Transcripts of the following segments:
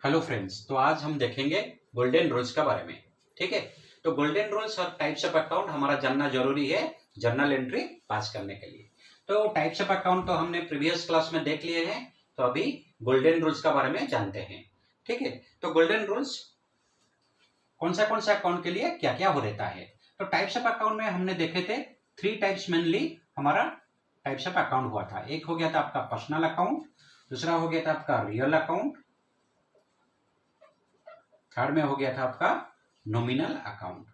Hello friends, तो आज हम देखेंगे गोल्डन रूल्स के बारे में। ठीक है, तो गोल्डन रूल्स और टाइप्स ऑफ अकाउंट हमारा जानना जरूरी है जर्नल एंट्री पास करने के लिए। तो टाइप्स ऑफ अकाउंट तो हमने प्रीवियस क्लास में देख लिए हैं, तो अभी गोल्डन रूल्स के बारे में जानते हैं। ठीक है, तो गोल्डन रूल्स कौन सा अकाउंट के लिए क्या क्या हो रहता है। तो टाइप्स ऑफ अकाउंट में हमने देखे थे 3 टाइप्स मेनली हमारा टाइप्स ऑफ अकाउंट हुआ था। एक हो गया था आपका पर्सनल अकाउंट, दूसरा हो गया था आपका रियल अकाउंट, थर्ड में हो गया था आपका नॉमिनल अकाउंट।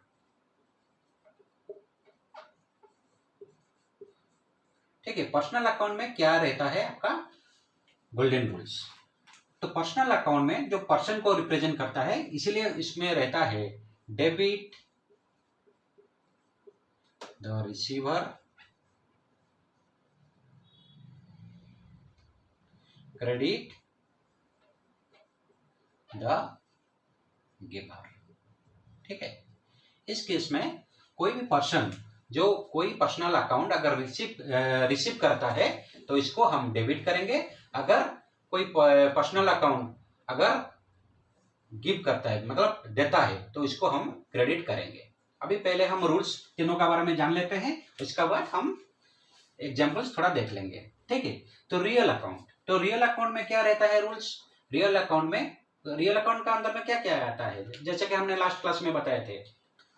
ठीक है, पर्सनल अकाउंट में क्या रहता है आपका गोल्डन रूल्स। तो पर्सनल अकाउंट में जो पर्सन को रिप्रेजेंट करता है, इसीलिए इसमें रहता है debit the receiver, credit the giver. ठीक है, इस केस में कोई भी पर्सन जो कोई पर्सनल अकाउंट अगर रिसीव करता है तो इसको हम डेबिट करेंगे। अगर कोई पर्सनल अकाउंट अगर गिव करता है मतलब देता है तो इसको हम क्रेडिट करेंगे। अभी पहले हम रूल्स तीनों के बारे में जान लेते हैं, उसके बाद हम एग्जांपल्स थोड़ा देख लेंगे। ठीक है, तो रियल अकाउंट, तो रियल अकाउंट में क्या रहता है रूल्स। रियल अकाउंट का अंदर में क्या क्या आता है, जैसे कि हमने लास्ट क्लास में बताए थे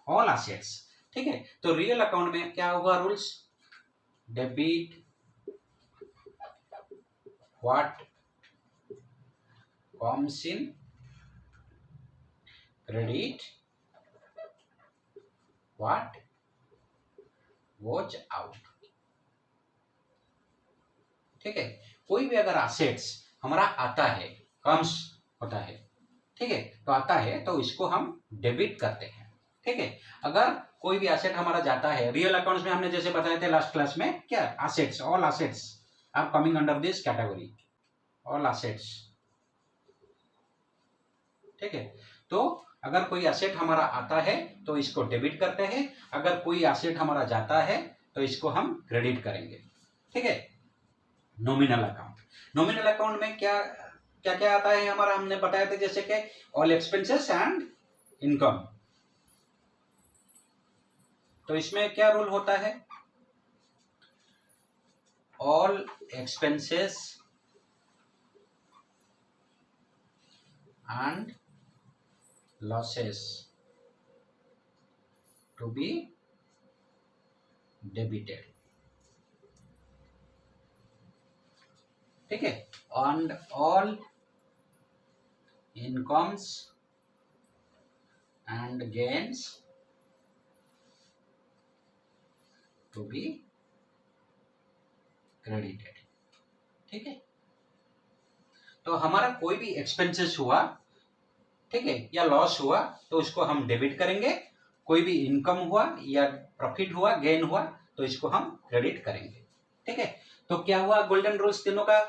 ऑल असेट्स। ठीक है, तो रियल अकाउंट में क्या हुआ rules, debit what comes in, credit what goes out. ठीक है, कोई भी अगर असेट्स हमारा आता है, कम्स होता है, ठीक है, तो आता है तो इसको हम डेबिट करते हैं। ठीक है, अगर कोई भी एसेट हमारा जाता है, रियल अकाउंट्स में हमने जैसे बताए थे लास्ट क्लास में, क्या assets, all assets are coming under this category, all assets. ठीक है, तो अगर कोई एसेट हमारा आता है तो इसको डेबिट करते हैं, अगर कोई एसेट हमारा जाता है तो इसको हम क्रेडिट करेंगे। ठीक है, नॉमिनल अकाउंट, नॉमिनल अकाउंट में क्या क्या क्या आता है हमारा, हमने बताया था जैसे कि ऑल एक्सपेंसेस एंड इनकम। तो इसमें क्या रूल होता है, all expenses and losses to be debited. ठीक है, and all incomes and gains to be credited. ठीक है, तो हमारा कोई भी एक्सपेंसेस हुआ, ठीक है, या लॉस हुआ तो इसको हम डेबिट करेंगे, कोई भी इनकम हुआ या प्रॉफिट हुआ, गेन हुआ तो इसको हम क्रेडिट करेंगे। ठीक है, तो क्या हुआ गोल्डन रूल्स तीनों का।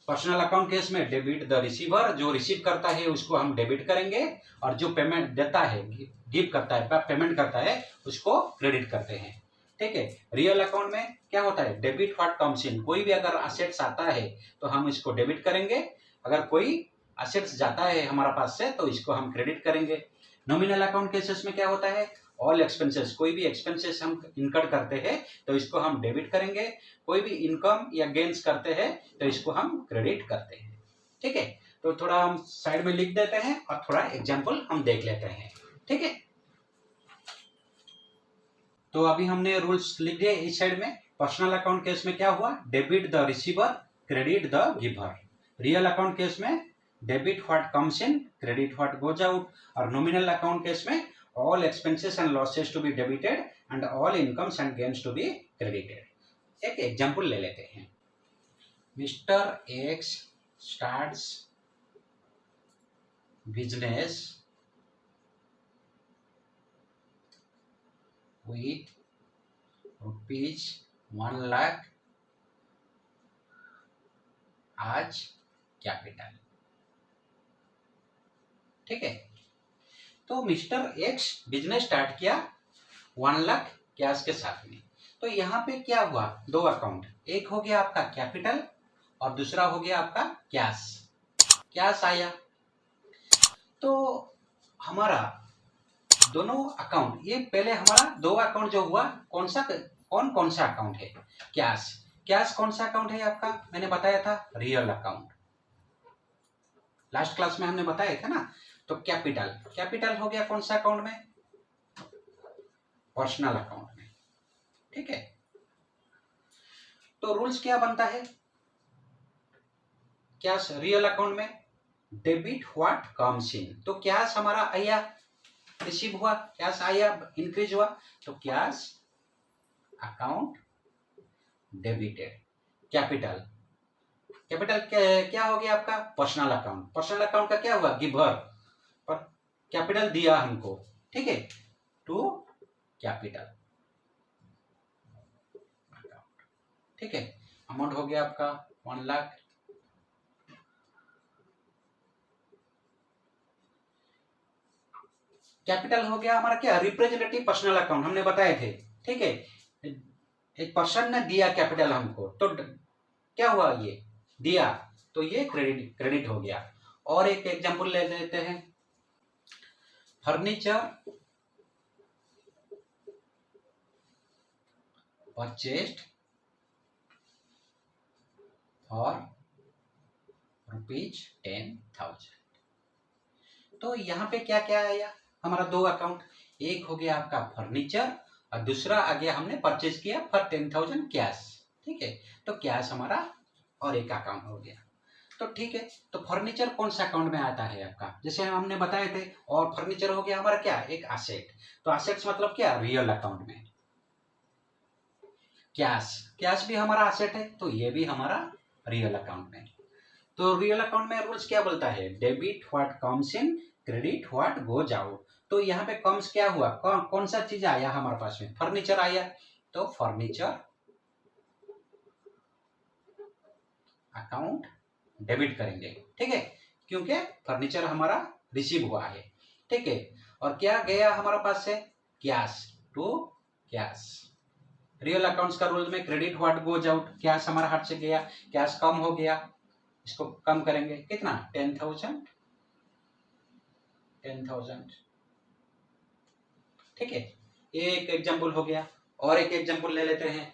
पर्सनल अकाउंट केस में डेबिट द रिसीवर, जो रिसीव करता है उसको हम डेबिट करेंगे, और जो पेमेंट देता है, गिव करता है, पेमेंट करता है, उसको क्रेडिट करते हैं। ठीक है, रियल अकाउंट में क्या होता है, डेबिट व्हाट कम्स इन, कोई भी अगर असेट्स आता है तो हम इसको डेबिट करेंगे, अगर कोई असेट्स जाता है हमारा पास से तो इसको हम क्रेडिट करेंगे। नॉमिनल अकाउंट केसेस में क्या होता है, ऑल एक्सपेंसेस, कोई भी एक्सपेंसेस हम इनकर करते हैं तो इसको हम डेबिट करेंगे, कोई भी इनकम या गेन्स करते हैं तो इसको हम क्रेडिट करते हैं। ठीक है, तो थोड़ा हम साइड में लिख देते हैं और थोड़ा एग्जांपल हम देख लेते हैं। ठीक है, तो अभी हमने रूल्स लिख दिए इस साइड में। पर्सनल अकाउंट केस में क्या हुआ, debit the receiver, credit the giver. Real account case में debit what comes in, credit what goes out. और नॉमिनल अकाउंट केस में all expenses and losses to be debited and all incomes and gains to be credited। एक example ले लेते हैं। Mister x starts business with rupees 1 lakh आज capital. ठीक है, तो मिस्टर एक्स बिजनेस स्टार्ट किया 1 लाख कैश के साथ में। तो यहाँ पे क्या हुआ, दो अकाउंट, एक हो गया आपका कैपिटल और दूसरा हो गया आपका कैश, कैश आया। तो हमारा दोनों अकाउंट, ये पहले हमारा दो अकाउंट जो हुआ, कौन कौन सा अकाउंट है? कैश। कैश कौन सा अकाउंट है आपका? मैंने बताया था रियल अकाउंट, लास्ट क्लास में हमने बताया था ना। तो कैपिटल, कैपिटल हो गया कौन सा अकाउंट में? पर्सनल अकाउंट में, ठीक है। तो रूल्स क्या बनता है कैश रियल अकाउंट में? डेबिट व्हाट कम्स इन। तो कैश हमारा आया, रिसीव हुआ, कैश आया, इंक्रीज हुआ, तो cash account debited. Capital, capital क्या हो गया आपका? Personal account. पर्सनल अकाउंट का क्या हुआ? गिवर, पर कैपिटल दिया हमको, ठीक है, टू कैपिटल अकाउंट, ठीक है। अमाउंट हो गया आपका 1 लाख। कैपिटल हो गया हमारा क्या? रिप्रेजेंटेटिव पर्सनल अकाउंट, हमने बताए थे, ठीक है। एक पर्सन ने दिया कैपिटल हमको, तो क्या हुआ? ये दिया, तो ये क्रेडिट हो गया। और एक एग्जांपल ले लेते हैं, फर्नीचर परचेस्ड फॉर ₹10,000। तो यहाँ पे क्या क्या आया? हमारा दो अकाउंट, एक हो गया आपका फर्नीचर और दूसरा आ गया हमने परचेज किया फॉर 10,000 कैश, ठीक है। तो कैश हमारा और एक अकाउंट हो गया। तो ठीक है, तो फर्नीचर कौन सा अकाउंट में आता है आपका? जैसे हमने बताए थे, और फर्नीचर हो गया हमारा क्या? एक एसेट। तो एसेट्स मतलब क्या? रियल अकाउंट में। कैश, कैश भी हमारा एसेट है, तो ये भी हमारा रियल अकाउंट में। तो रियल अकाउंट में रूल्स क्या बोलता है? Debit what comes in, credit what goes out. तो यहाँ पे कम्स क्या हुआ? कौन सा चीज आया हमारे पास में? फर्नीचर आया, तो फर्नीचर अकाउंट डेबिट करेंगे, ठीक है, क्योंकि फर्नीचर हमारा रिसीव हुआ है, ठीक है। और क्या गया हमारे पास से? Cash to cash. Real accounts का रूल में credit what goes out, cash हमारा हाथ से गया, कैश कम हो गया, इसको कम करेंगे, कितना? 10,000, ठीक है। ये एक एग्जांपल हो गया। और एक एग्जांपल ले लेते हैं,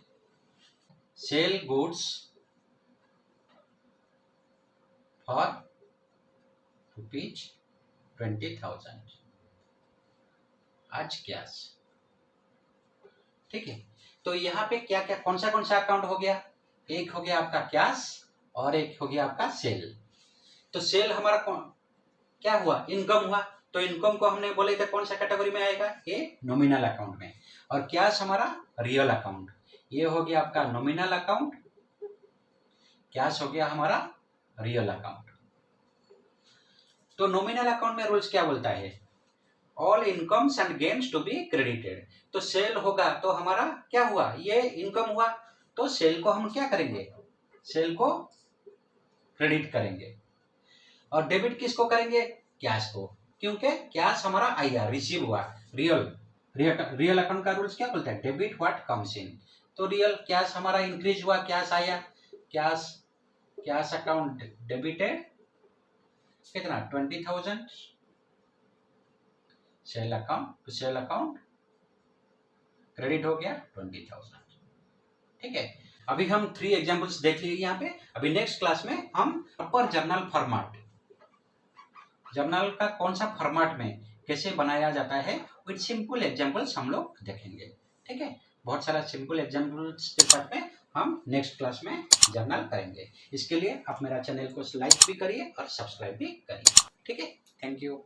सेल गुड्स फॉर ₹20,000 आज कैश, ठीक है। तो यहाँ पे क्या क्या कौन सा अकाउंट हो गया? एक हो गया आपका कैश और एक हो गया आपका सेल। तो सेल हमारा क्या हुआ? इनकम हुआ। तो इनकम को हमने बोले थे कौन सा कैटेगरी में आएगा? ये नॉमिनल अकाउंट में। और कैश हमारा रियल अकाउंट, ये हो गया आपका नॉमिनल अकाउंट, कैश हो गया हमारा रियल अकाउंट। तो नॉमिनल अकाउंट में रूल्स क्या बोलता है? All incomes and gains to be credited. तो सेल होगा तो हमारा क्या हुआ? ये इनकम हुआ, तो सेल को हम क्या करेंगे? सेल को क्रेडिट करेंगे। और डेबिट किसको करेंगे? कैश को, क्योंकि कैश हमारा आया, रिसीव हुआ। रियल अकाउंट का रूल्स क्या बोलता है? डेबिट व्हाट कम्स इन। तो रियल कैश हमारा इंक्रीज हुआ, कैश आया, कैश अकाउंट डेबिटेड, कितना? 20,000। सेल अकाउंट क्रेडिट हो गया 20,000, ठीक है। अभी हम 3 एग्जांपल्स देख लिए यहाँ पे। अभी नेक्स्ट क्लास में हम प्रॉपर जर्नल फॉर्मेट, जर्नल का कौन सा फॉर्मेट में कैसे बनाया जाता है, विद सिंपल एग्जांपल्स हम लोग देखेंगे, ठीक है। बहुत सारा सिंपल एग्जांपल्स के साथ में हम नेक्स्ट क्लास में जर्नल करेंगे। इसके लिए आप मेरा चैनल को लाइक भी करिए और सब्सक्राइब भी करिए, ठीक है। Thank you.